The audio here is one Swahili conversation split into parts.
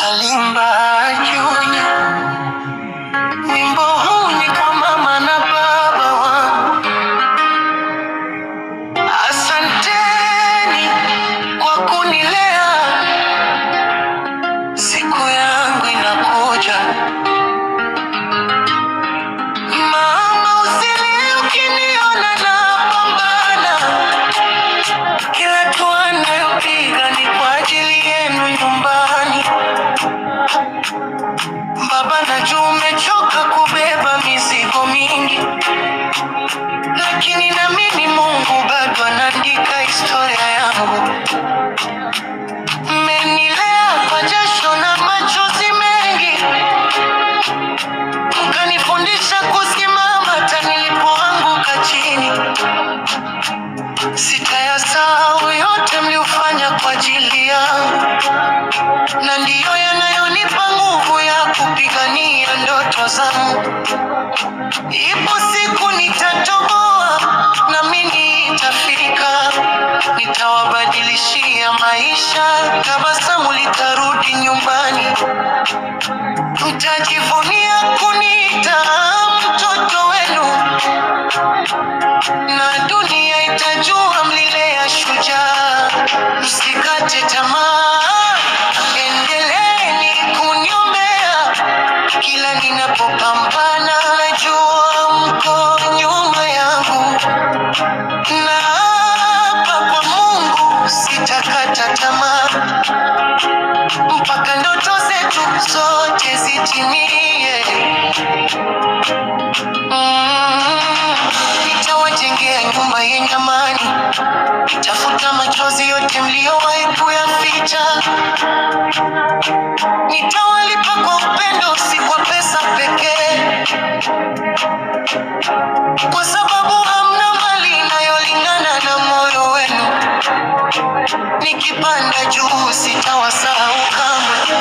Kalimba Junior, wimbo huu ni kwa mama na baba wangu. Asanteni kwa kunilea, siku yangu inakuja. Mama, usilie ukiniona napambana, kila hatua nayopiga ni kwa ajili yenu nyumbani. Baba, najua umechoka kubeba mizigo mingi, lakini naamini Mungu bado anaandika historia yangu. Mmenilea kwa jasho na machozi mengi, mkanifundisha kusimama hata nilipoanguka chini. Sitayasahau yote mliofanya kwa ajili yangu, na ndiyo yanayonipa nguvu ya kupigania ndoto zangu. Ipo siku nitatoboa, na mimi nitafika. Nitawabadilishia maisha, tabasamu litarudi nyumbani. Mtajivunia kuniita mtoto wenu, na dunia itajua mlilea shujaa. Msikate tamaa, endeleeni kuniombea. Kila ninapopambana najua mko nyuma yangu, na hapa kwa Mungu sitakata tamaa mpaka ndoto zetu zote zitimie. Nitawajengea nyumba yenye amani, nitafuta machozi yote mliowahi kuyaficha. Nitawalipa kwa upendo, si kwa pesa pekee, kwa sababu hamna mali inayolingana na moyo wenu. Nikipanda juu sitawasahau kamwe,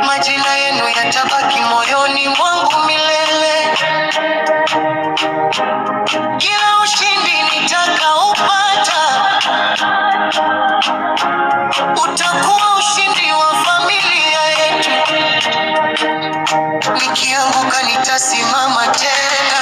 majina yenu yatabaki moyoni mwangu milele. Kila ushindi nitakaupata utakuwa ushindi wa familia yetu. Nikianguka nitasimama tena.